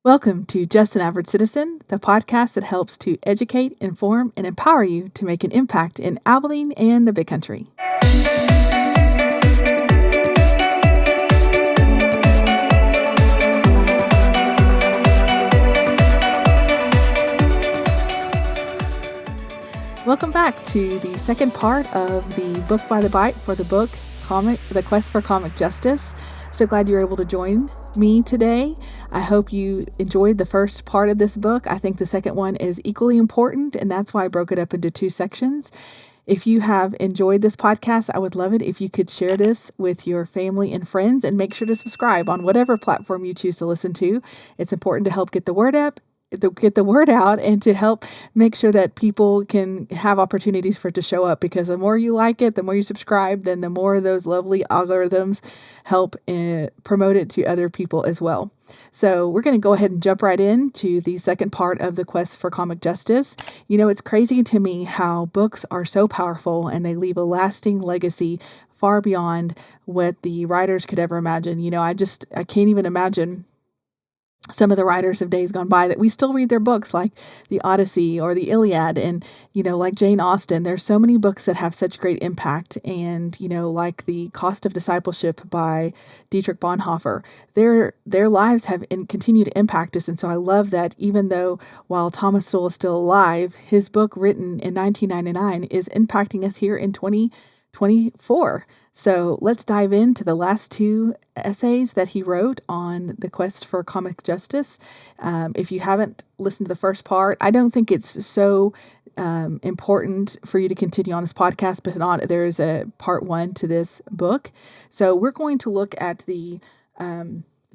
Welcome to Just an Average Citizen, the podcast that helps to educate, inform, and empower you to make an impact in Abilene and the Big Country. Welcome back to the second part of the Book by the Bite for the Quest for Comic Justice. So glad you were able to join me today. I hope you enjoyed the first part of this book. I think the second one is equally important, and that's why I broke it up into two sections. If you have enjoyed this podcast, I would love it if you could share this with your family and friends, and make sure to subscribe on whatever platform you choose to listen to. It's important to help get the word out and to help make sure that people can have opportunities for it to show up, because the more you like it, the more you subscribe, then the more those lovely algorithms help promote it to other people as well. So we're going to go ahead and jump right into the second part of the Quest for Comic Justice. You know, it's crazy to me how books are so powerful and they leave a lasting legacy far beyond what the writers could ever imagine. You know, I can't even imagine some of the writers of days gone by that we still read their books, like the Odyssey or the Iliad, and, you know, like Jane Austen. There's so many books that have such great impact, and, you know, like The Cost of Discipleship by Dietrich Bonhoeffer. Their lives have continued to impact us, and so I love that even though while Thomas Sowell is still alive, his book written in 1999 is impacting us here in 2024. So let's dive into the last two essays that he wrote on the quest for comic justice. If you haven't listened to the first part, I don't think it's so important for you to continue on this podcast, but there's a part one to this book. So we're going to look at the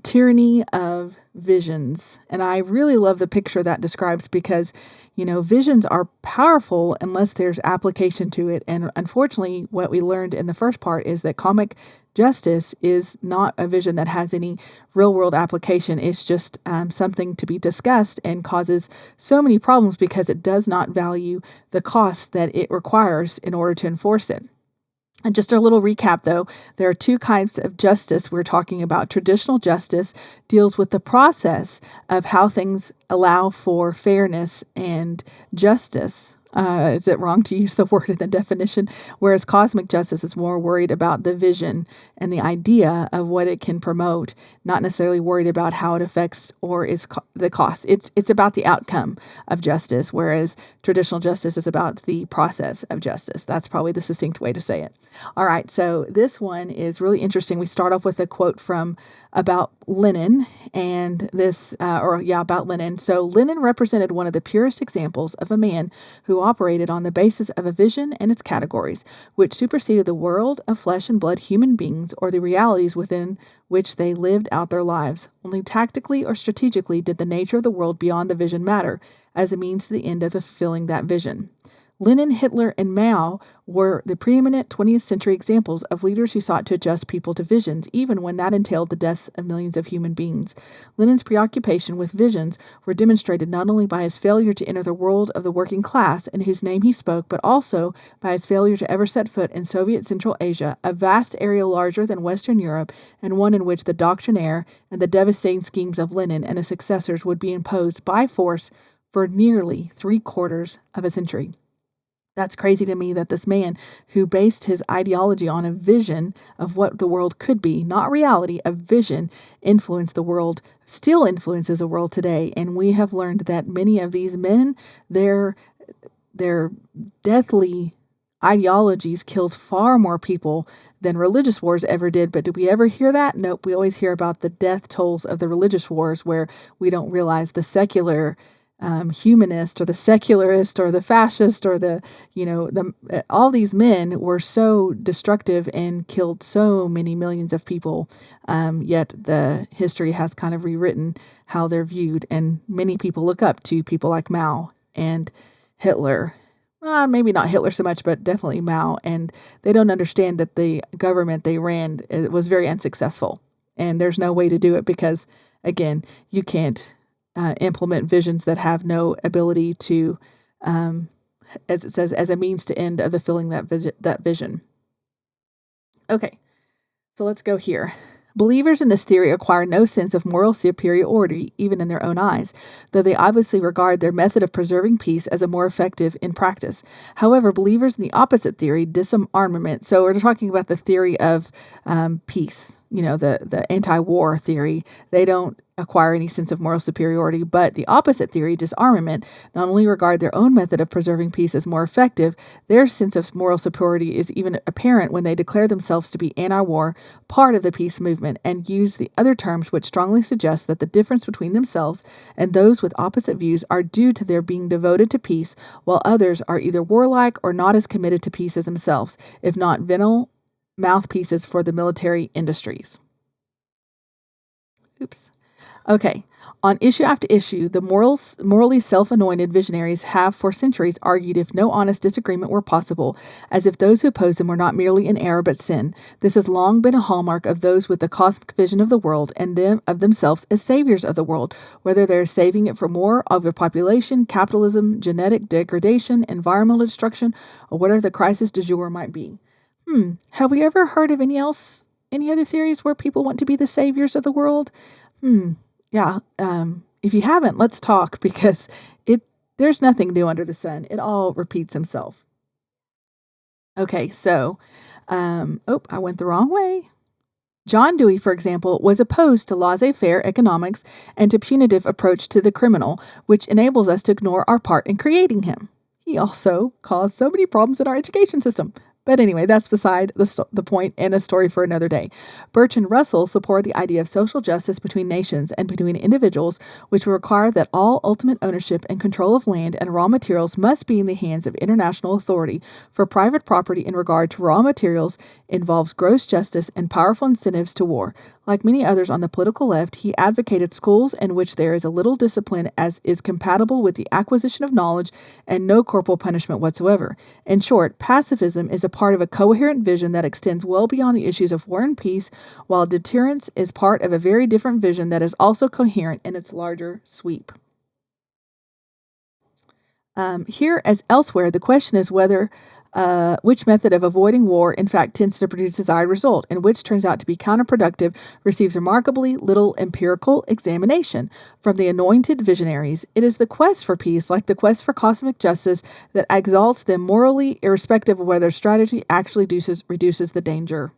tyranny of visions. And I really love the picture that describes, because, you know, visions are powerful unless there's application to it. And unfortunately, what we learned in the first part is that comic justice is not a vision that has any real world application. It's just something to be discussed, and causes so many problems because it does not value the cost that it requires in order to enforce it. And just a little recap, though, there are two kinds of justice we're talking about. Traditional justice deals with the process of how things allow for fairness and justice. Is it wrong to use the word in the definition? Whereas cosmic justice is more worried about the vision and the idea of what it can promote, not necessarily worried about how it affects or is the cost. It's about the outcome of justice, whereas traditional justice is about the process of justice. That's probably the succinct way to say it. All right, so this one is really interesting. We start off with a quote from about Lenin, and about Lenin. So Lenin represented one of the purest examples of a man who operated on the basis of a vision and its categories, which superseded the world of flesh and blood human beings or the realities within which they lived out their lives. Only tactically or strategically did the nature of the world beyond the vision matter, as a means to the end of fulfilling that vision. Lenin, Hitler, and Mao were the preeminent 20th century examples of leaders who sought to adjust people to visions, even when that entailed the deaths of millions of human beings. Lenin's preoccupation with visions were demonstrated not only by his failure to enter the world of the working class, in whose name he spoke, but also by his failure to ever set foot in Soviet Central Asia, a vast area larger than Western Europe, and one in which the doctrinaire and the devastating schemes of Lenin and his successors would be imposed by force for nearly 3/4 of a century. That's crazy to me that this man who based his ideology on a vision of what the world could be, not reality, a vision, influenced the world, still influences the world today. And we have learned that many of these men, their deathly ideologies killed far more people than religious wars ever did. But do we ever hear that? Nope. We always hear about the death tolls of the religious wars, where we don't realize the secular humanist or the secularist or the fascist or all these men were so destructive and killed so many millions of people. Yet the history has kind of rewritten how they're viewed, and many people look up to people like Mao and Hitler. Maybe not Hitler so much, but definitely Mao. And they don't understand that the government they ran was very unsuccessful, and there's no way to do it because, again, you can't implement visions that have no ability to, as it says, as a means to end of fulfilling that vision. Okay, so let's go here. Believers in this theory acquire no sense of moral superiority, even in their own eyes, though they obviously regard their method of preserving peace as a more effective in practice. However, believers in the opposite theory, disarmament, so we're talking about the theory of peace, the anti-war theory, they don't acquire any sense of moral superiority, but the opposite theory, disarmament, not only regard their own method of preserving peace as more effective, their sense of moral superiority is even apparent when they declare themselves to be anti-war, part of the peace movement, and use the other terms which strongly suggest that the difference between themselves and those with opposite views are due to their being devoted to peace, while others are either warlike or not as committed to peace as themselves, if not venal mouthpieces for the military industries. Oops. Okay, on issue after issue, the morally self-anointed visionaries have for centuries argued if no honest disagreement were possible, as if those who oppose them were not merely in error but sin. This has long been a hallmark of those with the cosmic vision of the world and of themselves as saviors of the world, whether they're saving it from war, overpopulation, capitalism, genetic degradation, environmental destruction, or whatever the crisis du jour might be. Have we ever heard of any other theories where people want to be the saviors of the world? Yeah. If you haven't, let's talk, because there's nothing new under the sun. It all repeats himself. Okay, so, I went the wrong way. John Dewey, for example, was opposed to laissez-faire economics and to punitive approach to the criminal, which enables us to ignore our part in creating him. He also caused so many problems in our education system. But anyway, that's beside the point and a story for another day. Bertrand Russell supported the idea of social justice between nations and between individuals, which would require that all ultimate ownership and control of land and raw materials must be in the hands of international authority, for private property in regard to raw materials involves gross justice and powerful incentives to war. Like many others on the political left, he advocated schools in which there is a little discipline as is compatible with the acquisition of knowledge and no corporal punishment whatsoever. In short, pacifism is a part of a coherent vision that extends well beyond the issues of war and peace, while deterrence is part of a very different vision that is also coherent in its larger sweep. Here, as elsewhere, the question is whether which method of avoiding war in fact tends to produce the desired result, and which turns out to be counterproductive, receives remarkably little empirical examination. From the anointed visionaries, it is the quest for peace, like the quest for cosmic justice, that exalts them morally, irrespective of whether strategy actually reduces the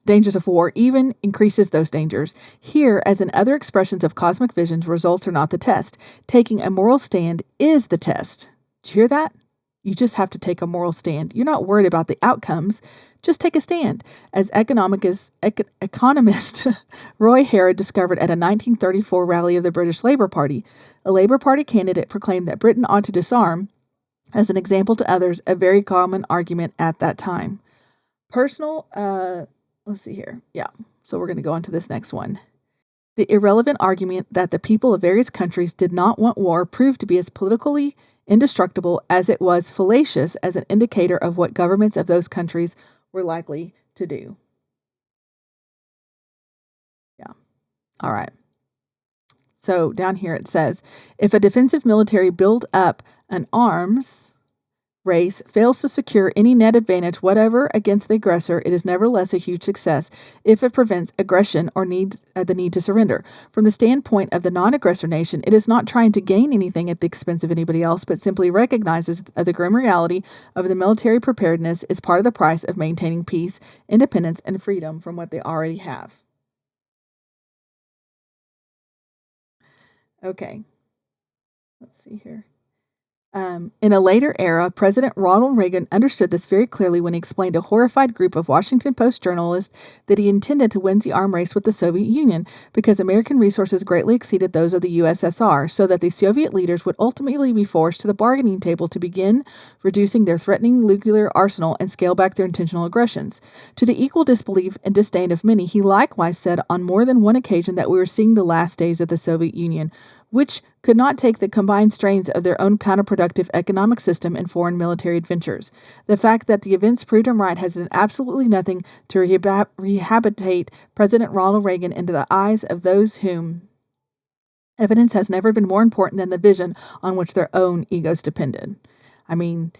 dangers of war, even increases those dangers. Here, as in other expressions of cosmic visions, results are not the test. Taking a moral stand is the test. Did you hear that? You just have to take a moral stand. You're not worried about the outcomes. Just take a stand. As economist Roy Harrod discovered at a 1934 rally of the British Labour Party, a Labour Party candidate proclaimed that Britain ought to disarm, as an example to others, a very common argument at that time. Let's see here. Yeah, so we're going to go on to this next one. The irrelevant argument that the people of various countries did not want war proved to be as politically indestructible as it was fallacious as an indicator of what governments of those countries were likely to do. Yeah. All right. So down here it says, if a defensive military build up an arms race fails to secure any net advantage whatever against the aggressor, it is nevertheless a huge success if it prevents aggression or the need to surrender. From the standpoint of the non-aggressor nation, it is not trying to gain anything at the expense of anybody else, but simply recognizes the grim reality of the military preparedness is part of the price of maintaining peace, independence, and freedom from what they already have. Okay. Let's see here. In a later era, President Ronald Reagan understood this very clearly when he explained to a horrified group of Washington Post journalists that he intended to win the arms race with the Soviet Union because American resources greatly exceeded those of the USSR, so that the Soviet leaders would ultimately be forced to the bargaining table to begin reducing their threatening nuclear arsenal and scale back their intentional aggressions. To the equal disbelief and disdain of many, he likewise said on more than one occasion that we were seeing the last days of the Soviet Union, which could not take the combined strains of their own counterproductive economic system and foreign military adventures. The fact that the events proved him right has done absolutely nothing to rehabilitate President Ronald Reagan into the eyes of those whom evidence has never been more important than the vision on which their own egos depended. I mean,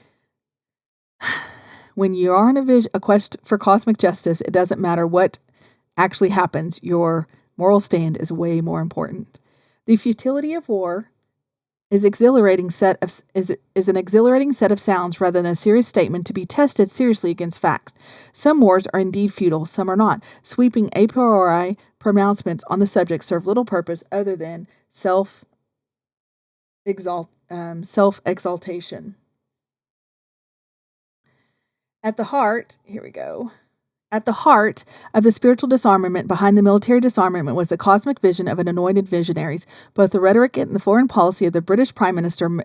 when you are on a quest for cosmic justice, it doesn't matter what actually happens, your moral stand is way more important. The futility of war is an exhilarating set of sounds rather than a serious statement to be tested seriously against facts. Some wars are indeed futile, some are not. Sweeping a priori pronouncements on the subject serve little purpose other than self-exaltation. At the heart of the spiritual disarmament behind the military disarmament was the cosmic vision of an anointed visionaries. Both the rhetoric and the foreign policy of the British Prime Minister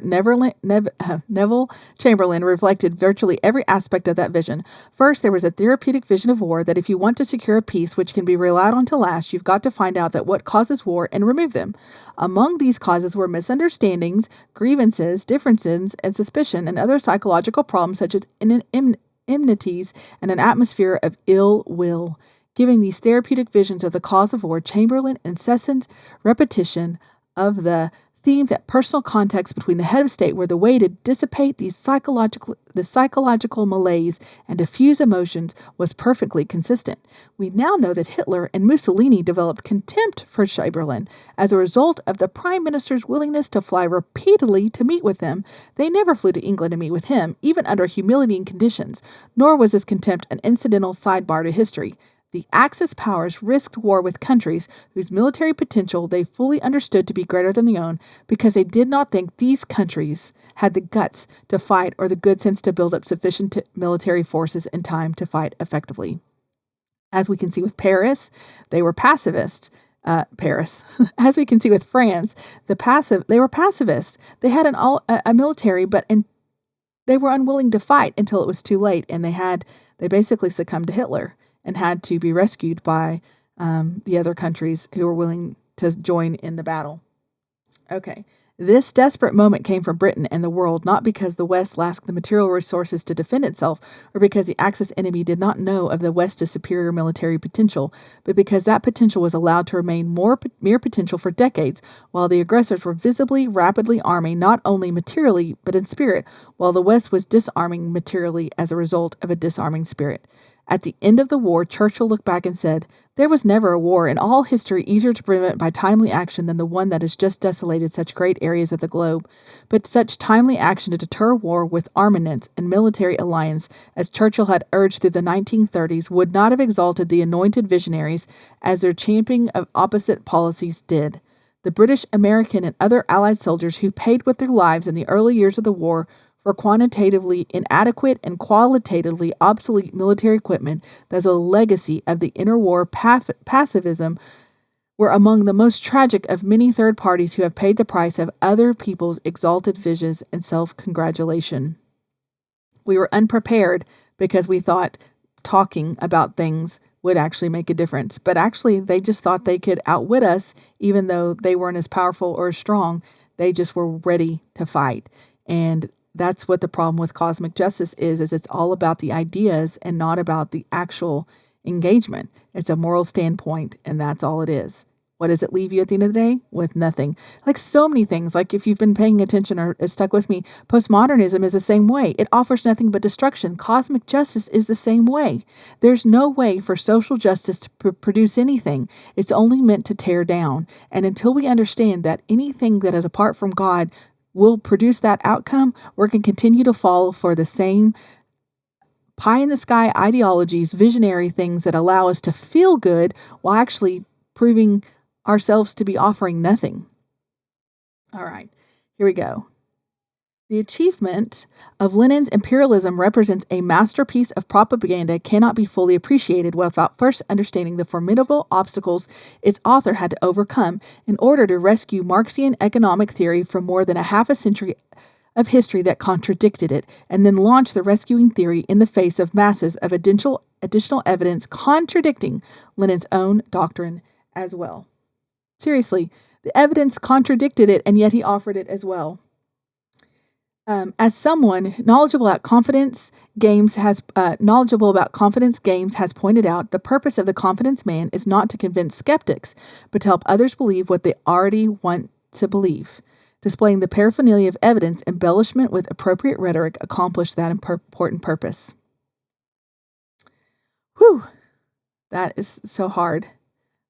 Neville Chamberlain reflected virtually every aspect of that vision. First, there was a therapeutic vision of war that if you want to secure a peace which can be relied on to last, you've got to find out that what causes war and remove them. Among these causes were misunderstandings, grievances, differences, and suspicion, and other psychological problems such as enmities, and an atmosphere of ill will. Giving these therapeutic visions of the cause of war, Chamberlain incessant repetition of the theme that personal contacts between the head of state were the way to dissipate the psychological malaise and diffuse emotions was perfectly consistent. We now know that Hitler and Mussolini developed contempt for Chamberlain. As a result of the Prime Minister's willingness to fly repeatedly to meet with them, they never flew to England to meet with him, even under humiliating conditions, nor was his contempt an incidental sidebar to history. The Axis powers risked war with countries whose military potential they fully understood to be greater than their own because they did not think these countries had the guts to fight or the good sense to build up sufficient military forces in time to fight effectively. As we can see with Paris, they were pacifists. As we can see with France, they were pacifists. They had a military, but they were unwilling to fight until it was too late, and they basically succumbed to Hitler and had to be rescued by the other countries who were willing to join in the battle. Okay, this desperate moment came from Britain and the world, not because the West lacked the material resources to defend itself, or because the Axis enemy did not know of the West's superior military potential, but because that potential was allowed to remain mere potential for decades, while the aggressors were rapidly arming not only materially, but in spirit, while the West was disarming materially as a result of a disarming spirit. At the end of the war, Churchill looked back and said, "There was never a war in all history easier to prevent by timely action than the one that has just desolated such great areas of the globe. But such timely action to deter war with armaments and military alliance, as Churchill had urged through the 1930s, would not have exalted the anointed visionaries as their championing of opposite policies did. The British, American, and other Allied soldiers who paid with their lives in the early years of the war for quantitatively inadequate and qualitatively obsolete military equipment that is a legacy of the interwar pacifism were among the most tragic of many third parties who have paid the price of other people's exalted visions and self-congratulation. We were unprepared because we thought talking about things would actually make a difference. But actually, they just thought they could outwit us, even though they weren't as powerful or as strong. They just were ready to fight. And that's what the problem with cosmic justice is it's all about the ideas and not about the actual engagement. It's a moral standpoint, and that's all it is. What does it leave you at the end of the day? With nothing. Like so many things, like if you've been paying attention or stuck with me, postmodernism is the same way. It offers nothing but destruction. Cosmic justice is the same way. There's no way for social justice to produce anything. It's only meant to tear down. And until we understand that anything that is apart from God will produce that outcome, we're going to continue to fall for the same pie-in-the-sky ideologies, visionary things that allow us to feel good while actually proving ourselves to be offering nothing. All right, here we go. The achievement of Lenin's imperialism represents a masterpiece of propaganda cannot be fully appreciated without first understanding the formidable obstacles its author had to overcome in order to rescue Marxian economic theory from more than a half a century of history that contradicted it, and then launch the rescuing theory in the face of masses of additional evidence contradicting Lenin's own doctrine as well. Seriously, the evidence contradicted it, and yet he offered it as well. As someone knowledgeable about confidence games has pointed out, the purpose of the confidence man is not to convince skeptics, but to help others believe what they already want to believe. Displaying the paraphernalia of evidence, embellishment with appropriate rhetoric accomplished that important purpose. Whew! That is so hard.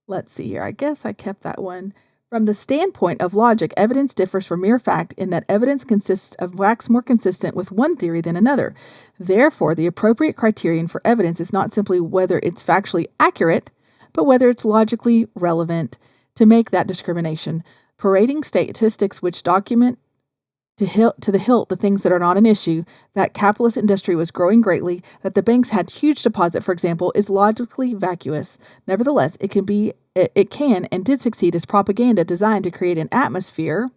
Let's see here. I guess I kept that one. From the standpoint of logic, evidence differs from mere fact in that evidence consists of wax more consistent with one theory than another. Therefore, the appropriate criterion for evidence is not simply whether it's factually accurate, but whether it's logically relevant. To make that discrimination, parading statistics which document to the hilt the things that are not an issue, that capitalist industry was growing greatly, that the banks had huge deposit, for example, is logically vacuous. Nevertheless, it can and did succeed as propaganda designed to create an atmosphere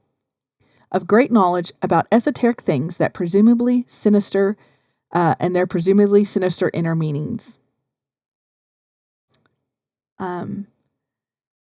of great knowledge about esoteric things that presumably sinister, and their presumably sinister inner meanings.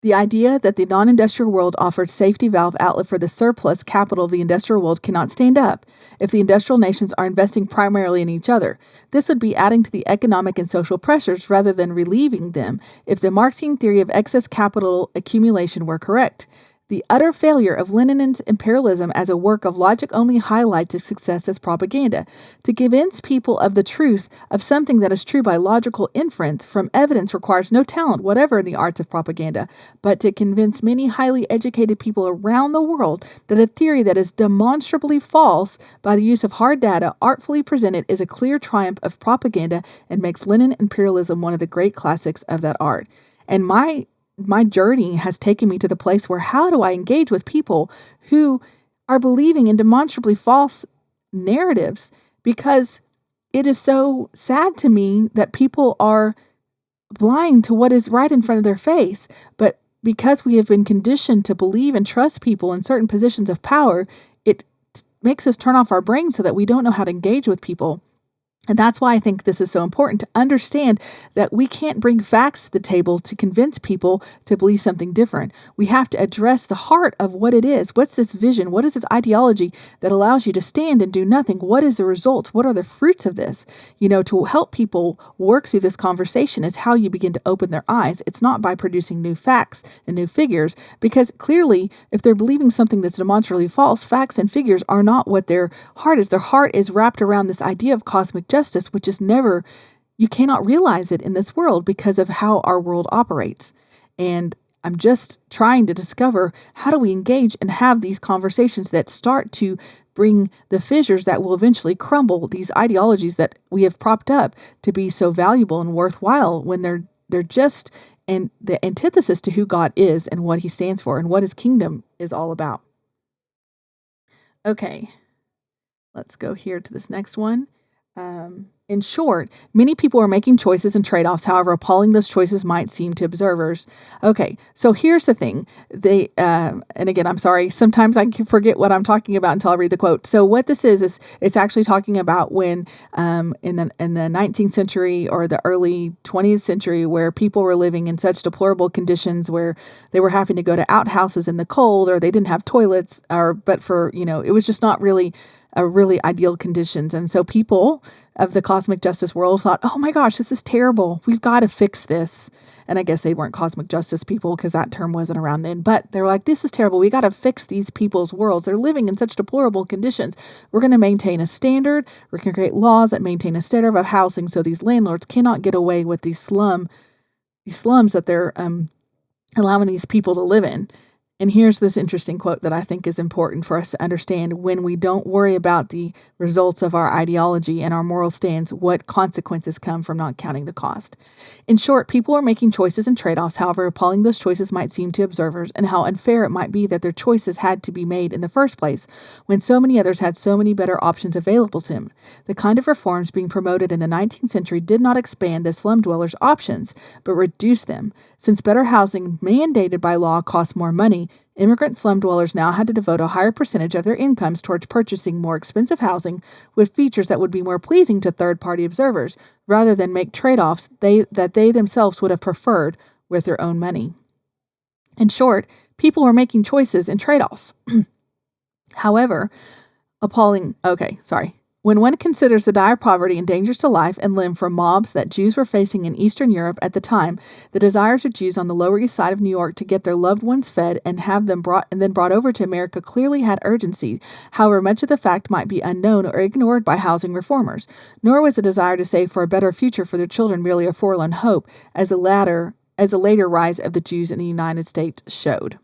The idea that the non-industrial world offered safety valve outlet for the surplus capital of the industrial world cannot stand up if the industrial nations are investing primarily in each other. This would be adding to the economic and social pressures rather than relieving them if the Marxian theory of excess capital accumulation were correct. The utter failure of Lenin's imperialism as a work of logic only highlights its success as propaganda. To convince people of the truth of something that is true by logical inference from evidence requires no talent whatever in the arts of propaganda, but to convince many highly educated people around the world that a theory that is demonstrably false by the use of hard data artfully presented is a clear triumph of propaganda and makes Lenin imperialism one of the great classics of that art. And my journey has taken me to the place where how do I engage with people who are believing in demonstrably false narratives? Because it is so sad to me that people are blind to what is right in front of their face. But because we have been conditioned to believe and trust people in certain positions of power, it makes us turn off our brain so that we don't know how to engage with people. And that's why I think this is so important to understand that we can't bring facts to the table to convince people to believe something different. We have to address the heart of what it is. What's this vision? What is this ideology that allows you to stand and do nothing? What is the results? What are the fruits of this? To help people work through this conversation is how you begin to open their eyes. It's not by producing new facts and new figures, because clearly, if they're believing something that's demonstrably false, facts and figures are not what their heart is. Their heart is wrapped around this idea of cosmic justice, which is you cannot realize it in this world because of how our world operates. And I'm just trying to discover how do we engage and have these conversations that start to bring the fissures that will eventually crumble these ideologies that we have propped up to be so valuable and worthwhile when they're just the antithesis to who God is and what he stands for and what his kingdom is all about. Okay, let's go here to this next one. In short, many people are making choices and trade-offs, however appalling those choices might seem to observers. Okay, so here's the thing. And again, I'm sorry, sometimes I can forget what I'm talking about until I read the quote. So what this is it's actually talking about when in the 19th century or the early 20th century, where people were living in such deplorable conditions where they were having to go to outhouses in the cold, or they didn't have toilets, it was just not really ideal conditions. And so people of the cosmic justice world thought, oh my gosh, this is terrible. We've got to fix this. And I guess they weren't cosmic justice people because that term wasn't around then. But they were like, this is terrible. We got to fix these people's worlds. They're living in such deplorable conditions. We're going to maintain a standard. We're going to create laws that maintain a standard of housing so these landlords cannot get away with these slums that they're allowing these people to live in. And here's this interesting quote that I think is important for us to understand. When we don't worry about the results of our ideology and our moral stance, what consequences come from not counting the cost. In short, people are making choices and trade-offs, however appalling those choices might seem to observers, and how unfair it might be that their choices had to be made in the first place, when so many others had so many better options available to them. The kind of reforms being promoted in the 19th century did not expand the slum dwellers' options, but reduced them. Since better housing mandated by law cost more money, immigrant slum dwellers now had to devote a higher percentage of their incomes towards purchasing more expensive housing with features that would be more pleasing to third-party observers, rather than make trade-offs that they themselves would have preferred with their own money. In short, people were making choices and trade-offs. However, When one considers the dire poverty and dangers to life and limb from mobs that Jews were facing in Eastern Europe at the time, the desires of Jews on the Lower East Side of New York to get their loved ones fed and have them brought over to America clearly had urgency. However, much of the fact might be unknown or ignored by housing reformers. Nor was the desire to save for a better future for their children merely a forlorn hope, as the later rise of the Jews in the United States showed.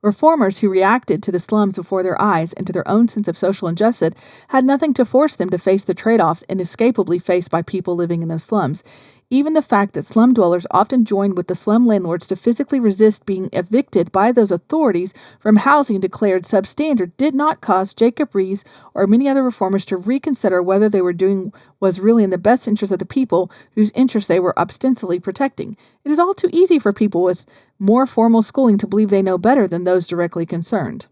Reformers who reacted to the slums before their eyes and to their own sense of social injustice had nothing to force them to face the trade-offs inescapably faced by people living in those slums. Even the fact that slum dwellers often joined with the slum landlords to physically resist being evicted by those authorities from housing declared substandard did not cause Jacob Riis or many other reformers to reconsider whether they were doing was really in the best interest of the people whose interests they were ostensibly protecting. It is all too easy for people with more formal schooling to believe they know better than those directly concerned.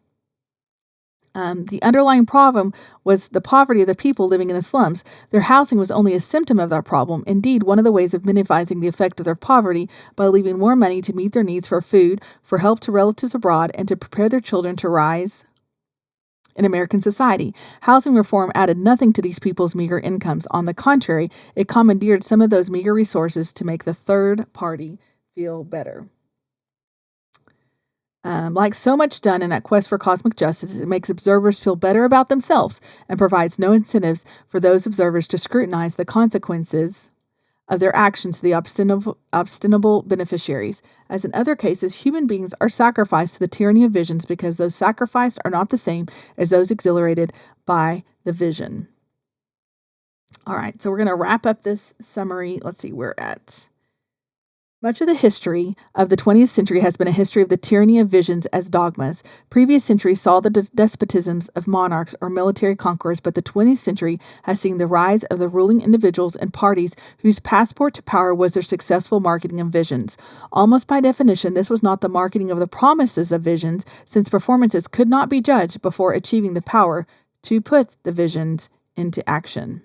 The underlying problem was the poverty of the people living in the slums. Their housing was only a symptom of that problem. Indeed, one of the ways of minimizing the effect of their poverty by leaving more money to meet their needs for food, for help to relatives abroad, and to prepare their children to rise in American society. Housing reform added nothing to these people's meager incomes. On the contrary, it commandeered some of those meager resources to make the third party feel better. Like so much done in that quest for cosmic justice, it makes observers feel better about themselves and provides no incentives for those observers to scrutinize the consequences of their actions to the obstinable beneficiaries. As in other cases, human beings are sacrificed to the tyranny of visions because those sacrificed are not the same as those exhilarated by the vision. All right, so we're going to wrap up this summary. Let's see, we're at... Much of the history of the 20th century has been a history of the tyranny of visions as dogmas. Previous centuries saw the despotisms of monarchs or military conquerors, but the 20th century has seen the rise of the ruling individuals and parties whose passport to power was their successful marketing of visions. Almost by definition, this was not the marketing of the promises of visions, since performances could not be judged before achieving the power to put the visions into action.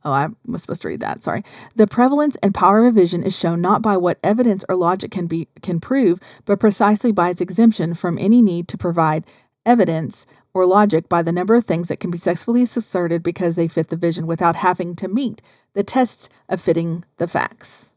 Oh, I was supposed to read that. Sorry. The prevalence and power of a vision is shown not by what evidence or logic can prove, but precisely by its exemption from any need to provide evidence or logic by the number of things that can be successfully asserted because they fit the vision without having to meet the tests of fitting the facts.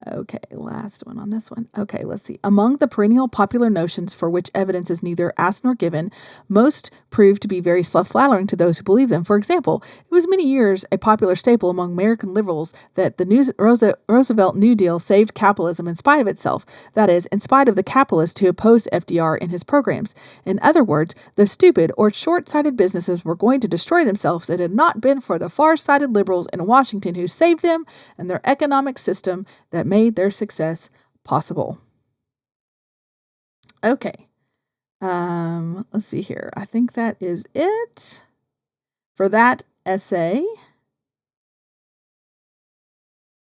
Okay, last one on this one. Okay, let's see. Among the perennial popular notions for which evidence is neither asked nor given, most prove to be very self-flattering to those who believe them. For example, it was many years a popular staple among American liberals that the Roosevelt New Deal saved capitalism in spite of itself. That is, in spite of the capitalists who opposed FDR in his programs. In other words, the stupid or short-sighted businesses were going to destroy themselves if it had not been for the far-sighted liberals in Washington who saved them and their economic system that made their success possible. Okay. Let's see here. I think that is it for that essay.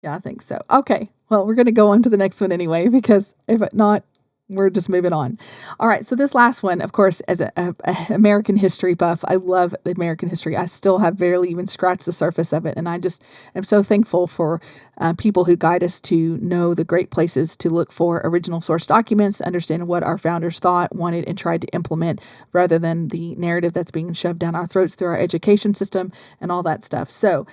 Yeah, I think so. Okay. Well, we're going to go on to the next one anyway, because if not, we're just moving on. All right. So this last one, of course, as a American history buff, I love the American history. I still have barely even scratched the surface of it. And I just am so thankful for people who guide us to know the great places to look for original source documents, to understand what our founders thought, wanted, and tried to implement, rather than the narrative that's being shoved down our throats through our education system and all that stuff. So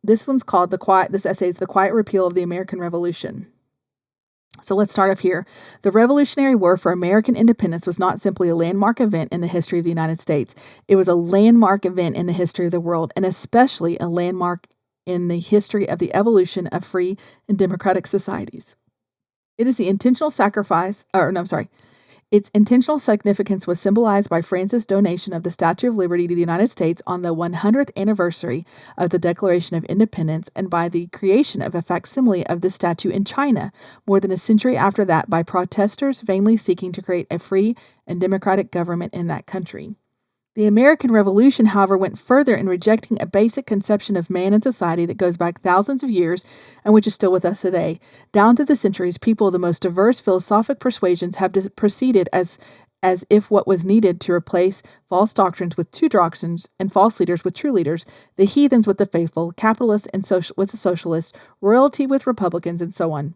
this one's called this essay is The Quiet Repeal of the American Revolution. So let's start off here. The Revolutionary War for American independence was not simply a landmark event in the history of the United States. It was a landmark event in the history of the world, and especially a landmark in the history of the evolution of free and democratic societies. Its intentional significance was symbolized by France's donation of the Statue of Liberty to the United States on the 100th anniversary of the Declaration of Independence, and by the creation of a facsimile of the statue in China more than a century after that by protesters vainly seeking to create a free and democratic government in that country. The American Revolution, however, went further in rejecting a basic conception of man and society that goes back thousands of years and which is still with us today. Down through the centuries, people of the most diverse philosophic persuasions have proceeded as if what was needed to replace false doctrines with true doctrines and false leaders with true leaders, the heathens with the faithful, capitalists with the socialists, royalty with republicans, and so on.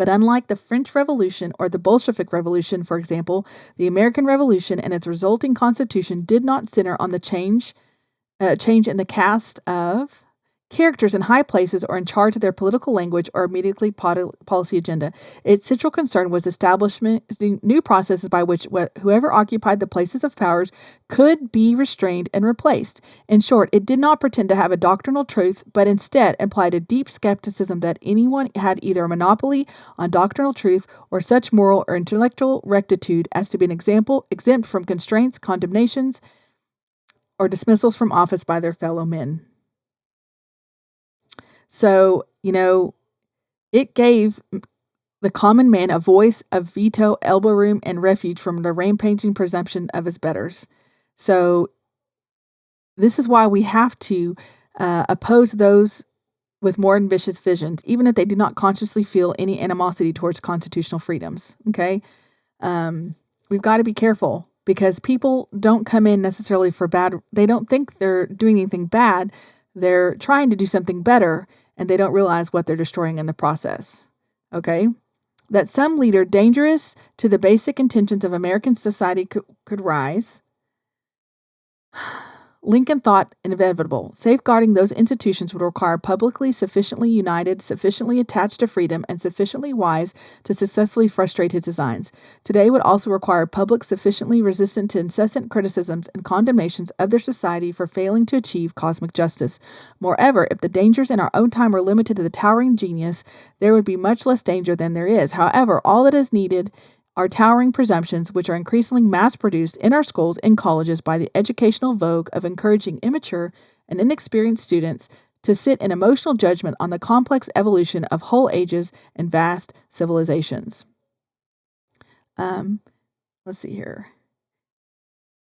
But unlike the French Revolution or the Bolshevik Revolution, for example, the American Revolution and its resulting constitution did not center on the change in the cast of characters in high places or in charge of their political language or immediately policy agenda. Its central concern was establishing new processes by which whoever occupied the places of powers could be restrained and replaced. In short, it did not pretend to have a doctrinal truth, but instead implied a deep skepticism that anyone had either a monopoly on doctrinal truth or such moral or intellectual rectitude as to be exempt from constraints, condemnations, or dismissals from office by their fellow men. So, it gave the common man a voice of veto, elbow room, and refuge from the rampaging presumption of his betters. So, this is why we have to oppose those with more ambitious visions, even if they do not consciously feel any animosity towards constitutional freedoms. Okay? We've got to be careful because people don't come in necessarily for bad. They don't think they're doing anything bad. They're trying to do something better, and they don't realize what they're destroying in the process. Okay? That some leader dangerous to the basic intentions of American society could rise. Lincoln thought inevitable. Safeguarding those institutions would require publicly sufficiently united, sufficiently attached to freedom, and sufficiently wise to successfully frustrate his designs. Today would also require public sufficiently resistant to incessant criticisms and condemnations of their society for failing to achieve cosmic justice. Moreover, if the dangers in our own time were limited to the towering genius, there would be much less danger than there is. However, all that is needed are towering presumptions, which are increasingly mass-produced in our schools and colleges by the educational vogue of encouraging immature and inexperienced students to sit in emotional judgment on the complex evolution of whole ages and vast civilizations. Let's see here.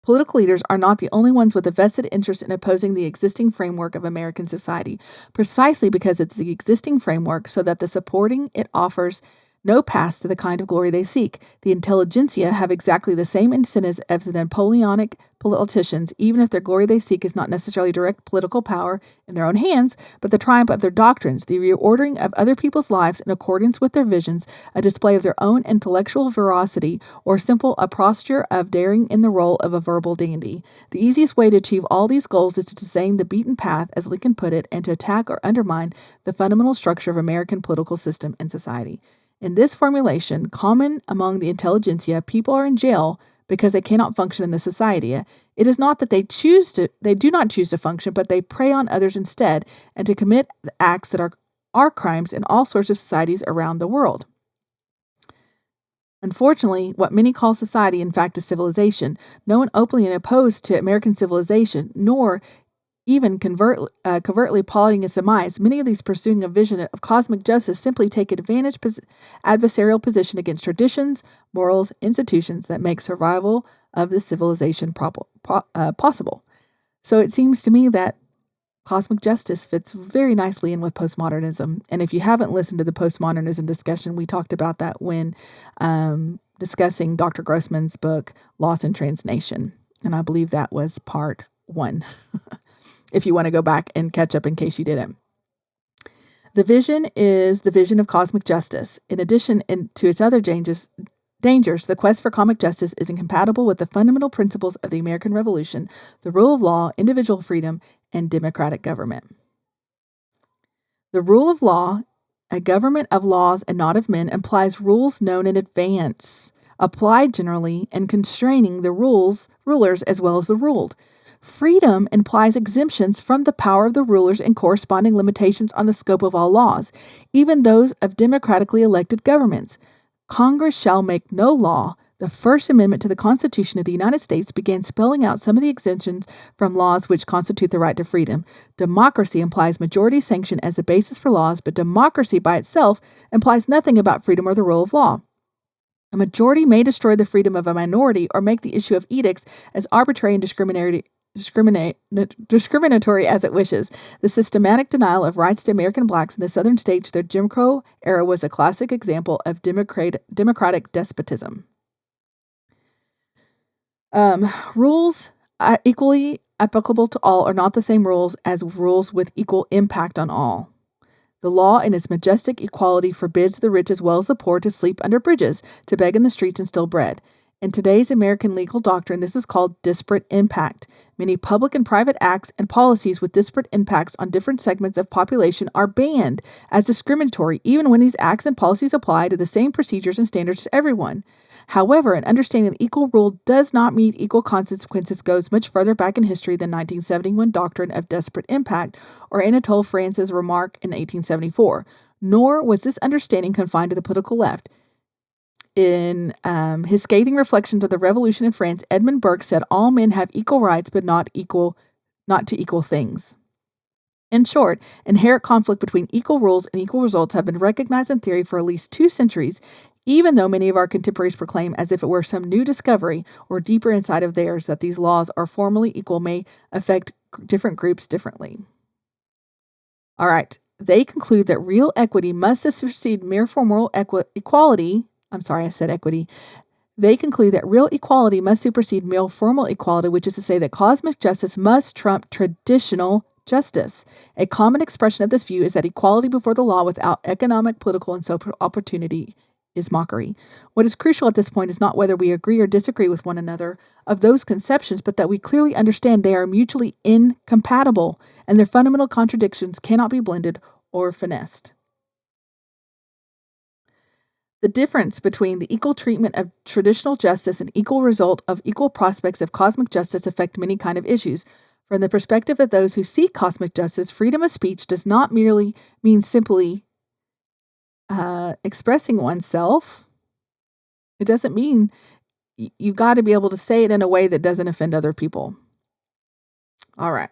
Political leaders are not the only ones with a vested interest in opposing the existing framework of American society, precisely because it's the existing framework so that the supporting it offers no path to the kind of glory they seek. The intelligentsia have exactly the same incentives as the Napoleonic politicians, even if their glory they seek is not necessarily direct political power in their own hands, but the triumph of their doctrines, the reordering of other people's lives in accordance with their visions, a display of their own intellectual veracity, or a posture of daring in the role of a verbal dandy. The easiest way to achieve all these goals is to disdain the beaten path, as Lincoln put it, and to attack or undermine the fundamental structure of American political system and society. In this formulation, common among the intelligentsia, people are in jail because they cannot function in the society. It is not that they do not choose to function, but they prey on others instead, and to commit acts that are crimes in all sorts of societies around the world. Unfortunately, what many call society, in fact, is civilization. No one openly opposed to American civilization, nor even covertly plotting its demise. Many of these pursuing a vision of cosmic justice simply take adversarial position against traditions, morals, institutions that make survival of the civilization possible. So it seems to me that cosmic justice fits very nicely in with postmodernism. And if you haven't listened to the postmodernism discussion, we talked about that when discussing Dr. Grossman's book, Lost in Translation. And I believe that was part 1. If you want to go back and catch up in case you didn't. The vision is the vision of cosmic justice. In addition to its other dangers, the quest for cosmic justice is incompatible with the fundamental principles of the American Revolution, the rule of law, individual freedom, and democratic government. The rule of law, a government of laws and not of men, implies rules known in advance, applied generally, and constraining the rulers as well as the ruled. Freedom implies exemptions from the power of the rulers and corresponding limitations on the scope of all laws, even those of democratically elected governments. Congress shall make no law. The First Amendment to the Constitution of the United States began spelling out some of the exemptions from laws which constitute the right to freedom. Democracy implies majority sanction as the basis for laws, but democracy by itself implies nothing about freedom or the rule of law. A majority may destroy the freedom of a minority or make the issue of edicts as arbitrary and discriminatory as it wishes. The systematic denial of rights to American blacks in the southern states during the Jim Crow era was a classic example of democratic despotism. Rules equally applicable to all are not the same rules as rules with equal impact on all. The law in its majestic equality forbids the rich as well as the poor to sleep under bridges, to beg in the streets and steal bread. In today's American legal doctrine, this is called disparate impact. Many public and private acts and policies with disparate impacts on different segments of population are banned as discriminatory, even when these acts and policies apply to the same procedures and standards to everyone. However, an understanding that equal rule does not mean equal consequences goes much further back in history than 1971 doctrine of disparate impact or Anatole France's remark in 1874. Nor was this understanding confined to the political left. In his scathing reflections of the revolution in France, Edmund Burke said all men have equal rights, but not to equal things. In short, inherent conflict between equal rules and equal results have been recognized in theory for at least 2 centuries, even though many of our contemporaries proclaim as if it were some new discovery or deeper insight of theirs that these laws are formally equal may affect different groups differently. All right. They conclude that real equity must supersede mere formal equality. I'm sorry, I said equity. They conclude that real equality must supersede mere formal equality, which is to say that cosmic justice must trump traditional justice. A common expression of this view is that equality before the law without economic, political, and social opportunity is mockery. What is crucial at this point is not whether we agree or disagree with one another of those conceptions, but that we clearly understand they are mutually incompatible, and their fundamental contradictions cannot be blended or finessed. The difference between the equal treatment of traditional justice and equal result of equal prospects of cosmic justice affect many kind of issues. From the perspective of those who seek cosmic justice, freedom of speech does not merely mean simply expressing oneself. It doesn't mean you got to be able to say it in a way that doesn't offend other people. All right.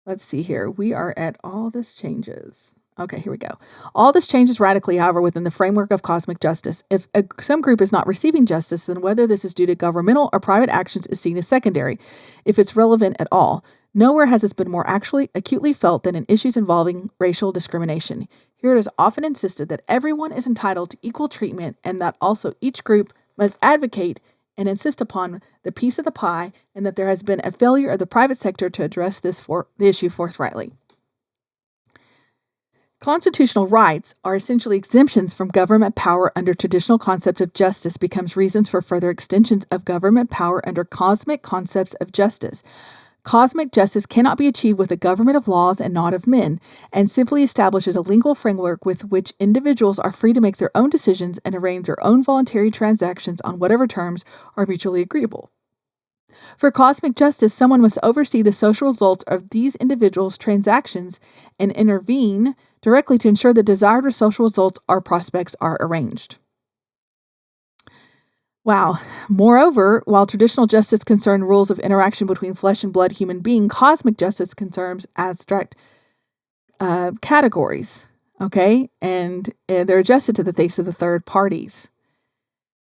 Let's see here. We are at all this changes. Okay, here we go. All this changes radically, however, within the framework of cosmic justice. If some group is not receiving justice, then whether this is due to governmental or private actions is seen as secondary, if it's relevant at all. Nowhere has this been more acutely felt than in issues involving racial discrimination. Here it is often insisted that everyone is entitled to equal treatment and that also each group must advocate and insist upon the piece of the pie, and that there has been a failure of the private sector to address the issue forthrightly. Constitutional rights are essentially exemptions from government power under traditional concepts of justice becomes reasons for further extensions of government power under cosmic concepts of justice. Cosmic justice cannot be achieved with a government of laws and not of men, and simply establishes a legal framework with which individuals are free to make their own decisions and arrange their own voluntary transactions on whatever terms are mutually agreeable. For cosmic justice, someone must oversee the social results of these individuals' transactions and intervene directly to ensure the desired social results or prospects are arranged. Wow. Moreover, while traditional justice concerned rules of interaction between flesh and blood human being, cosmic justice concerns abstract categories, okay? And they're adjusted to the taste of the third parties.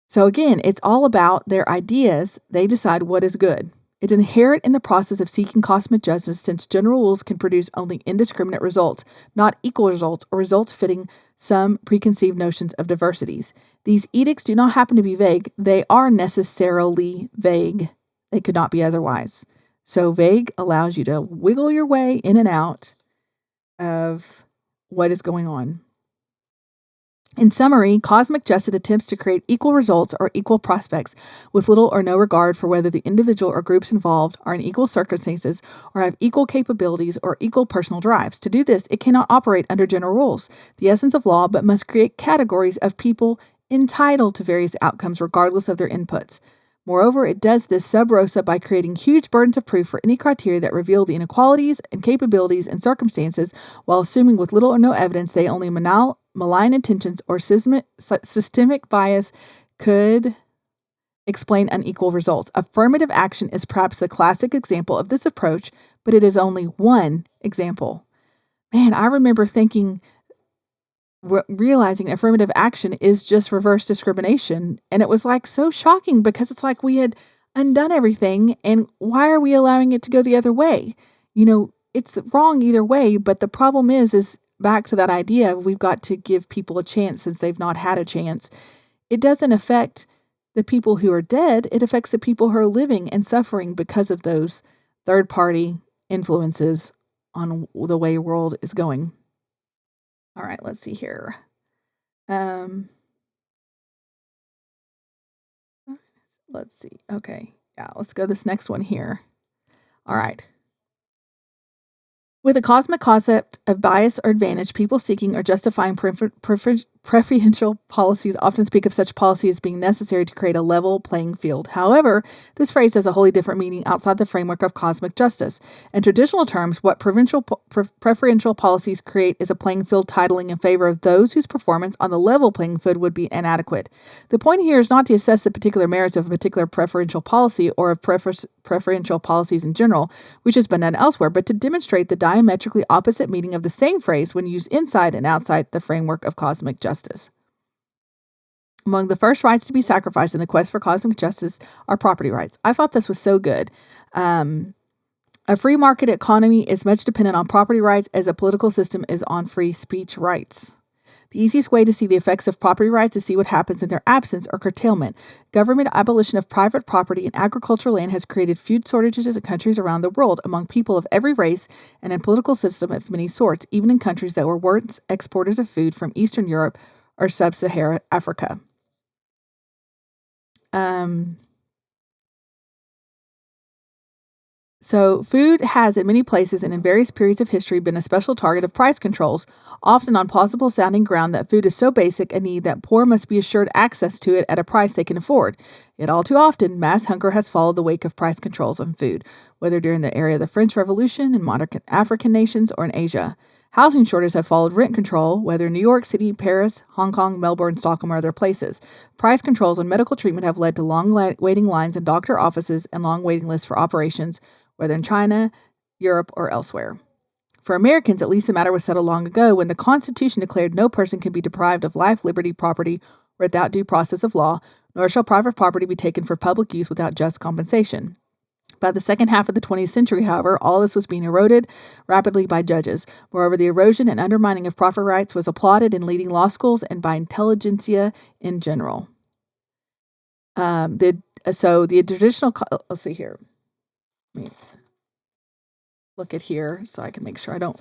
So again, it's all about their ideas. They decide what is good. It's inherent in the process of seeking cosmic justice since general rules can produce only indiscriminate results, not equal results or results fitting some preconceived notions of diversities. These edicts do not happen to be vague. They are necessarily vague. They could not be otherwise. So vague allows you to wiggle your way in and out of what is going on. In summary, cosmic justice attempts to create equal results or equal prospects with little or no regard for whether the individual or groups involved are in equal circumstances or have equal capabilities or equal personal drives. To do this, it cannot operate under general rules, the essence of law, but must create categories of people entitled to various outcomes regardless of their inputs. Moreover, it does this sub rosa by creating huge burdens of proof for any criteria that reveal the inequalities and capabilities and circumstances, while assuming with little or no evidence they only malign intentions or systemic bias could explain unequal results. Affirmative action is perhaps the classic example of this approach, but it is only one example. Man, I remember realizing affirmative action is just reverse discrimination. And it was like so shocking because it's like we had undone everything. And why are we allowing it to go the other way? You know, it's wrong either way. But the problem is back to that idea of we've got to give people a chance since they've not had a chance. It doesn't affect the people who are dead. It affects the people who are living and suffering because of those third party influences on the way the world is going. All right, let's see here. Let's see. Okay. Yeah, let's go this next one here. All right. With a cosmic concept of bias or advantage, people seeking or justifying preferential policies often speak of such policy as being necessary to create a level playing field. However, this phrase has a wholly different meaning outside the framework of cosmic justice. In traditional terms, what preferential policies create is a playing field titling in favor of those whose performance on the level playing field would be inadequate. The point here is not to assess the particular merits of a particular preferential policy or of preferential policies in general, which has been done elsewhere, but to demonstrate the diametrically opposite meaning of the same phrase when used inside and outside the framework of cosmic justice. Among the first rights to be sacrificed in the quest for cosmic justice are property rights. I thought this was so good. A free market economy is much dependent on property rights as a political system is on free speech rights. The easiest way to see the effects of property rights is to see what happens in their absence or curtailment. Government abolition of private property and agricultural land has created food shortages in countries around the world among people of every race and in political system of many sorts, even in countries that were once exporters of food from Eastern Europe or Sub-Saharan Africa. So food has in many places and in various periods of history been a special target of price controls, often on plausible sounding ground that food is so basic a need that poor must be assured access to it at a price they can afford. Yet all too often, mass hunger has followed the wake of price controls on food, whether during the era of the French Revolution in modern African nations or in Asia. Housing shortages have followed rent control, whether in New York City, Paris, Hong Kong, Melbourne, Stockholm, or other places. Price controls on medical treatment have led to long waiting lines in doctor offices and long waiting lists for operations, whether in China, Europe, or elsewhere. For Americans, at least the matter was settled long ago when the Constitution declared no person can be deprived of life, liberty, property, without due process of law, nor shall private property be taken for public use without just compensation. By the second half of the 20th century, however, all this was being eroded rapidly by judges. Moreover, the erosion and undermining of property rights was applauded in leading law schools and by intelligentsia in general. The traditional... Let's see here. Let me look at here so I can make sure I don't...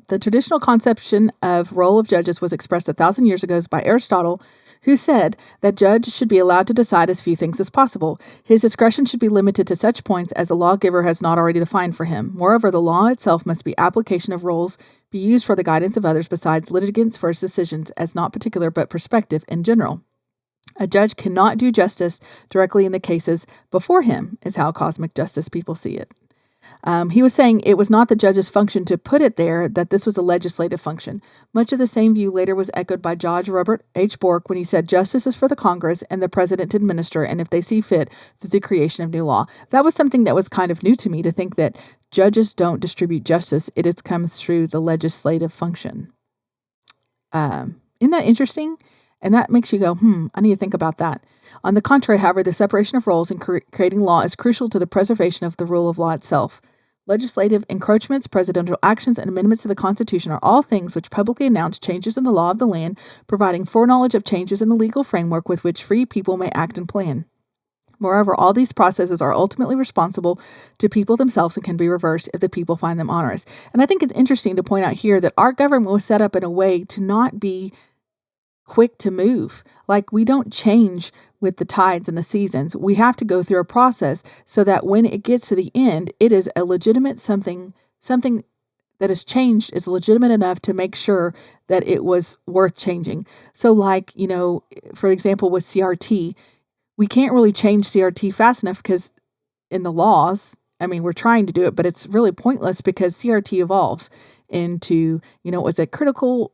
The traditional conception of role of judges was expressed 1,000 years ago by Aristotle, who said that judge should be allowed to decide as few things as possible. His discretion should be limited to such points as the lawgiver has not already defined for him. Moreover, the law itself must be application of rules, be used for the guidance of others besides litigants for his decisions as not particular but prospective in general. A judge cannot do justice directly in the cases before him, is how cosmic justice people see it. He was saying it was not the judge's function to put it there, that this was a legislative function. Much of the same view later was echoed by Judge Robert H. Bork when he said justice is for the Congress and the president to administer, and if they see fit, through the creation of new law. That was something that was kind of new to me, to think that judges don't distribute justice. It has come through the legislative function. Isn't that interesting? And that makes you go, I need to think about that. On the contrary, however, the separation of roles in creating law is crucial to the preservation of the rule of law itself. Legislative encroachments, presidential actions, and amendments to the Constitution are all things which publicly announce changes in the law of the land, providing foreknowledge of changes in the legal framework with which free people may act and plan. Moreover, all these processes are ultimately responsible to people themselves and can be reversed if the people find them onerous. And I think it's interesting to point out here that our government was set up in a way to not be quick to move. Like, we don't change with the tides and the seasons. We have to go through a process so that when it gets to the end, it is a legitimate something that has changed is legitimate enough to make sure that it was worth changing. So like, for example, with CRT, we can't really change CRT fast enough because in the laws, we're trying to do it, but it's really pointless because CRT evolves into, was it critical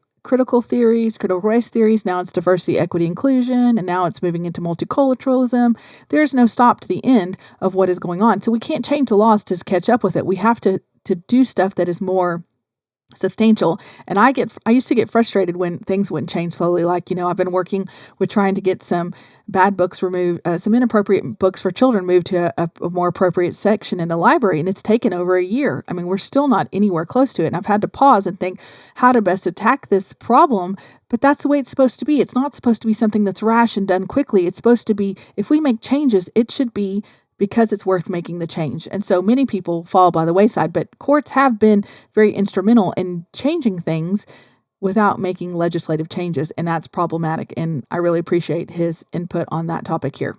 theories, critical race theories, now it's diversity, equity, inclusion, and now it's moving into multiculturalism. There's no stop to the end of what is going on. So we can't change the laws to catch up with it. We have to do stuff that is more substantial. And I used to get frustrated when things wouldn't change slowly. Like, I've been working with trying to get some bad books removed, some inappropriate books for children moved to a more appropriate section in the library. And it's taken over a year. We're still not anywhere close to it. And I've had to pause and think how to best attack this problem. But that's the way it's supposed to be. It's not supposed to be something that's rash and done quickly. It's supposed to be, if we make changes, it should be because it's worth making the change. And so many people fall by the wayside, but courts have been very instrumental in changing things without making legislative changes, and that's problematic. And I really appreciate his input on that topic here.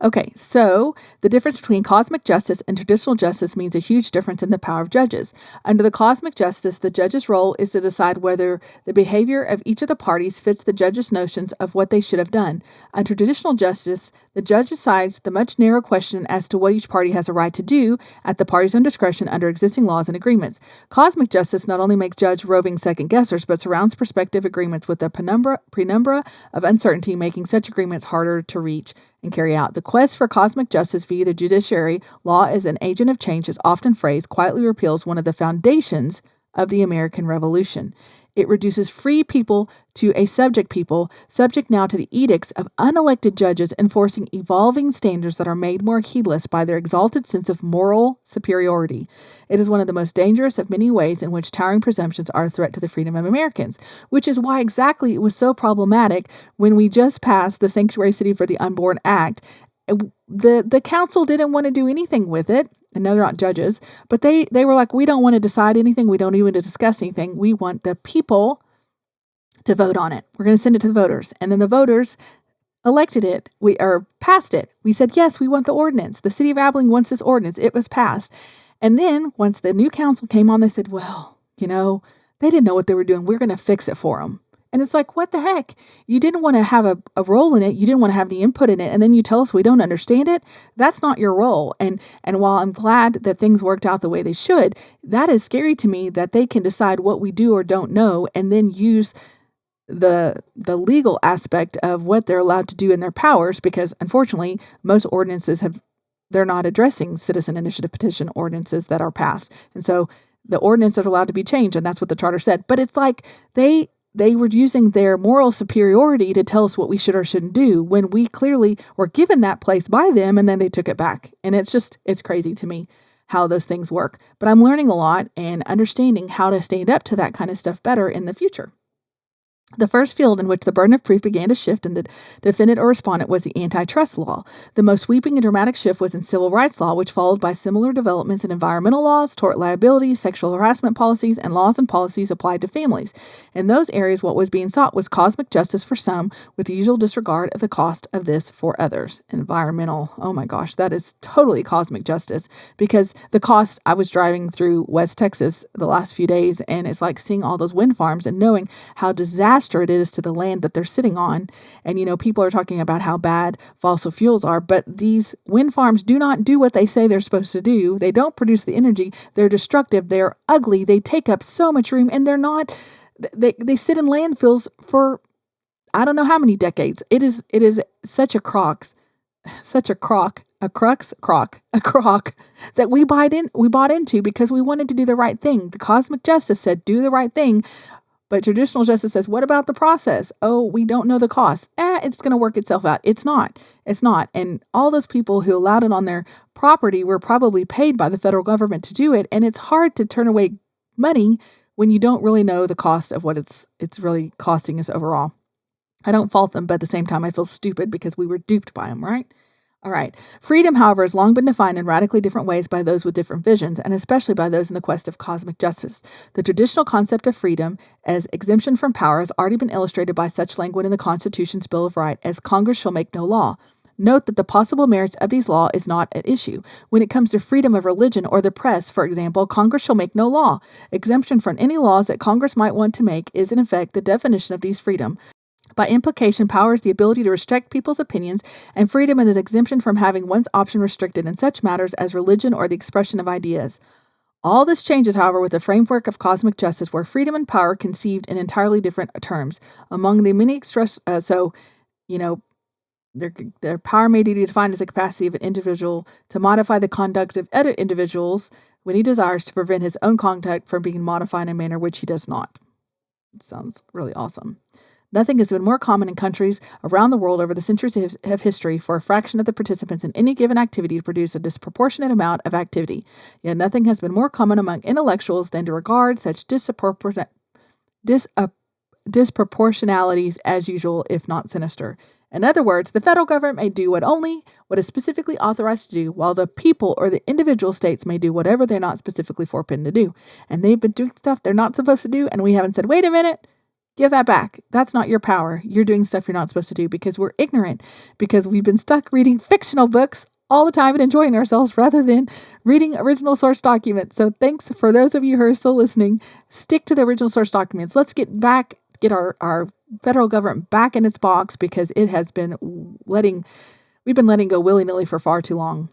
Okay, so the difference between cosmic justice and traditional justice means a huge difference in the power of judges. Under the cosmic justice, the judge's role is to decide whether the behavior of each of the parties fits the judge's notions of what they should have done. Under traditional justice, the judge decides the much narrower question as to what each party has a right to do at the party's own discretion under existing laws and agreements. Cosmic justice not only makes judge roving second-guessers, but surrounds prospective agreements with a penumbra of uncertainty, making such agreements harder to reach and carry out. The quest for cosmic justice via the judiciary, law as an agent of change, is often phrased, quietly repeals one of the foundations of the American Revolution. It reduces free people to a subject people, subject now to the edicts of unelected judges enforcing evolving standards that are made more heedless by their exalted sense of moral superiority. It is one of the most dangerous of many ways in which towering presumptions are a threat to the freedom of Americans, which is why exactly it was so problematic when we just passed the Sanctuary City for the Unborn Act. The council didn't want to do anything with it. And no, they're not judges, but they were like, we don't want to decide anything. We don't even want to discuss anything. We want the people to vote on it. We're going to send it to the voters. And then the voters elected it. Passed it. We said, yes, we want the ordinance. The city of Abilene wants this ordinance. It was passed. And then once the new council came on, they said, well, they didn't know what they were doing. We're going to fix it for them. And it's like, what the heck? You didn't want to have a role in it. You didn't want to have any input in it. And then you tell us we don't understand it. That's not your role. And while I'm glad that things worked out the way they should, that is scary to me that they can decide what we do or don't know and then use the legal aspect of what they're allowed to do in their powers, because unfortunately, most ordinances they're not addressing citizen initiative petition ordinances that are passed. And so the ordinances are allowed to be changed. And that's what the charter said. But it's like they were using their moral superiority to tell us what we should or shouldn't do when we clearly were given that place by them, and then they took it back. And it's crazy to me how those things work. But I'm learning a lot and understanding how to stand up to that kind of stuff better in the future. The first field in which the burden of proof began to shift in the defendant or respondent was the antitrust law. The most sweeping and dramatic shift was in civil rights law, which followed by similar developments in environmental laws, tort liability, sexual harassment policies, and laws and policies applied to families. In those areas, what was being sought was cosmic justice for some, with the usual disregard of the cost of this for others. Environmental, oh my gosh, that is totally cosmic justice, because the cost, I was driving through West Texas the last few days, and it's like seeing all those wind farms and knowing how disastrous it is to the land that they're sitting on. And, people are talking about how bad fossil fuels are, but these wind farms do not do what they say they're supposed to do. They don't produce the energy. They're destructive. They're ugly. They take up so much room, and they sit in landfills for I don't know how many decades. It is such a crock that we bought into because we wanted to do the right thing. The cosmic justice said, do the right thing. But traditional justice says, what about the process? Oh, we don't know the cost. It's going to work itself out. It's not. And all those people who allowed it on their property were probably paid by the federal government to do it. And it's hard to turn away money when you don't really know the cost of what it's really costing us overall. I don't fault them, but at the same time, I feel stupid because we were duped by them, right? All right. Freedom, however, has long been defined in radically different ways by those with different visions, and especially by those in the quest of cosmic justice. The traditional concept of freedom as exemption from power has already been illustrated by such language in the Constitution's Bill of Rights as Congress shall make no law. Note that the possible merits of these laws is not at issue. When it comes to freedom of religion or the press, for example, Congress shall make no law. Exemption from any laws that Congress might want to make is, in effect, the definition of these freedom. By implication, power is the ability to restrict people's opinions, and freedom is exemption from having one's option restricted in such matters as religion or the expression of ideas. All this changes, however, with the framework of cosmic justice, where freedom and power are conceived in entirely different terms. Among the many their power may be defined as the capacity of an individual to modify the conduct of other individuals when he desires to prevent his own conduct from being modified in a manner which he does not. It sounds really awesome. Nothing has been more common in countries around the world over the centuries of history for a fraction of the participants in any given activity to produce a disproportionate amount of activity. Yet nothing has been more common among intellectuals than to regard such disproportionalities as usual, if not sinister. In other words, the federal government may do what is specifically authorized to do, while the people or the individual states may do whatever they're not specifically forbidden to do. And they've been doing stuff they're not supposed to do, and we haven't said, wait a minute, give that back. That's not your power. You're doing stuff you're not supposed to do because we're ignorant, because we've been stuck reading fictional books all the time and enjoying ourselves rather than reading original source documents. So thanks for those of you who are still listening. Stick to the original source documents. Let's get our federal government back in its box, because it has been we've been letting go willy-nilly for far too long.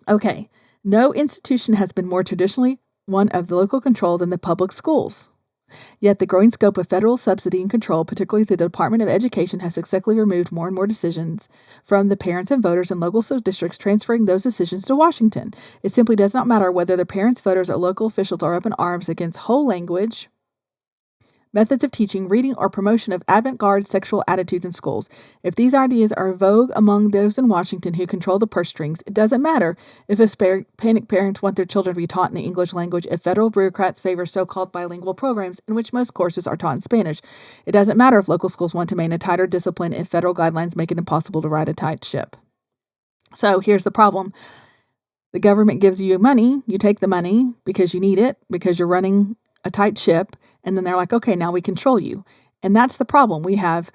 Okay. No institution has been more traditionally one of the local control than the public schools. Yet the growing scope of federal subsidy and control, particularly through the Department of Education, has successfully removed more and more decisions from the parents and voters in local school districts, transferring those decisions to Washington. It simply does not matter whether the parents, voters, or local officials are up in arms against whole language, methods of teaching, reading, or promotion of avant-garde sexual attitudes in schools. If these ideas are vogue among those in Washington who control the purse strings, it doesn't matter if Hispanic parents want their children to be taught in the English language, if federal bureaucrats favor so-called bilingual programs in which most courses are taught in Spanish. It doesn't matter if local schools want to maintain a tighter discipline, if federal guidelines make it impossible to ride a tight ship. So here's the problem. The government gives you money, you take the money because you need it, because you're running a tight ship, and then they're like, okay, now we control you. And that's the problem. We have,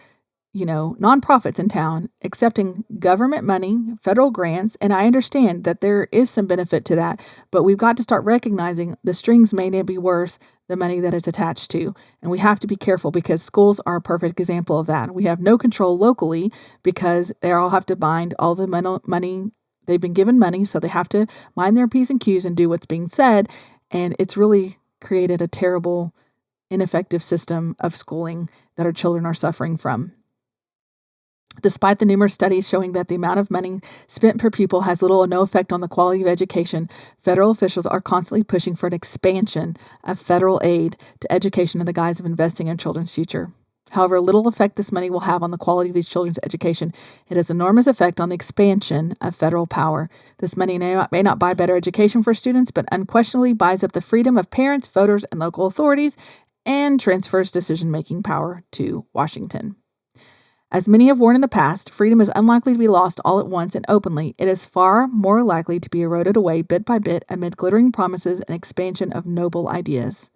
nonprofits in town accepting government money, federal grants, and I understand that there is some benefit to that, but we've got to start recognizing the strings may not be worth the money that it's attached to. And we have to be careful, because schools are a perfect example of that. We have no control locally because they all have to bind all the money. They've been given money, so they have to mind their P's and Q's and do what's being said. And it's really created a terrible, ineffective system of schooling that our children are suffering from. Despite the numerous studies showing that the amount of money spent per pupil has little or no effect on the quality of education, federal officials are constantly pushing for an expansion of federal aid to education in the guise of investing in children's future. However little effect this money will have on the quality of these children's education, it has enormous effect on the expansion of federal power. This money may not buy better education for students, but unquestionably buys up the freedom of parents, voters, and local authorities, and transfers decision-making power to Washington. As many have warned in the past, freedom is unlikely to be lost all at once and openly. It is far more likely to be eroded away bit by bit amid glittering promises and expansion of noble ideas.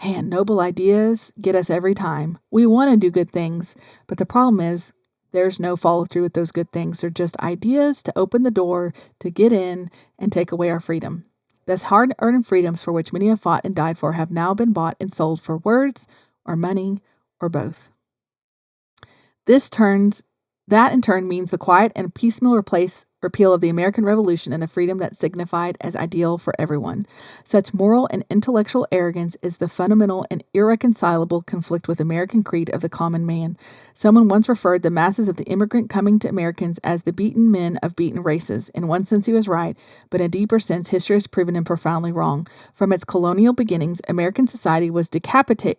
Man, noble ideas get us every time. We want to do good things, but the problem is there's no follow through with those good things. They're just ideas to open the door to get in and take away our freedom. Thus, hard-earned freedoms for which many have fought and died for have now been bought and sold for words or money or both. That in turn means the quiet and piecemeal repeal of the American Revolution and the freedom that signified as ideal for everyone. Such moral and intellectual arrogance is the fundamental and irreconcilable conflict with American creed of the common man. Someone once referred the masses of the immigrant coming to Americans as the beaten men of beaten races. In one sense, he was right, but in a deeper sense, history has proven him profoundly wrong. From its colonial beginnings, American society was decapitated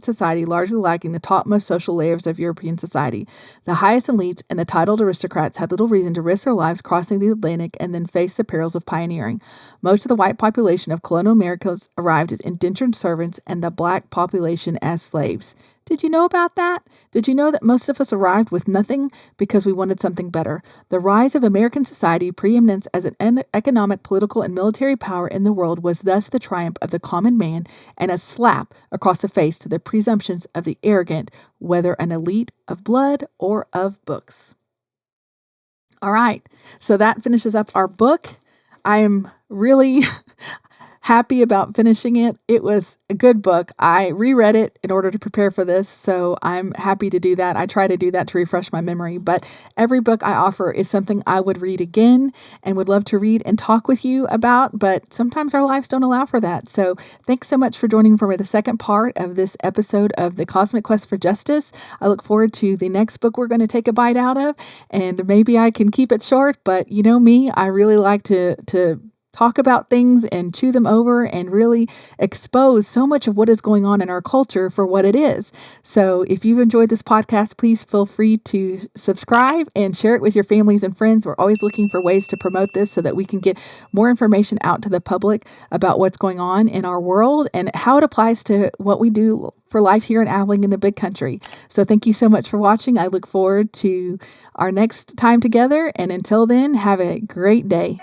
society, largely lacking the topmost social layers of European society. The highest elites and the titled aristocrats had little reason to risk their lives crossing the Atlantic and then face the perils of pioneering. Most of the white population of colonial America arrived as indentured servants and the black population as slaves. Did you know about that? Did you know that most of us arrived with nothing because we wanted something better? The rise of American society, preeminence as an economic, political, and military power in the world was thus the triumph of the common man and a slap across the face to the presumptions of the arrogant, whether an elite of blood or of books. All right, so that finishes up our book. I am really happy about finishing it. It was a good book. I reread it in order to prepare for this, so I'm happy to do that. I try to do that to refresh my memory, but every book I offer is something I would read again and would love to read and talk with you about, but sometimes our lives don't allow for that. So thanks so much for joining for the second part of this episode of The Cosmic Quest for Justice. I look forward to the next book we're going to take a bite out of, and maybe I can keep it short, but you know me, I really like to talk about things and chew them over and really expose so much of what is going on in our culture for what it is. So if you've enjoyed this podcast, please feel free to subscribe and share it with your families and friends. We're always looking for ways to promote this so that we can get more information out to the public about what's going on in our world and how it applies to what we do for life here in Abilene in the big country. So thank you so much for watching. I look forward to our next time together. And until then, have a great day.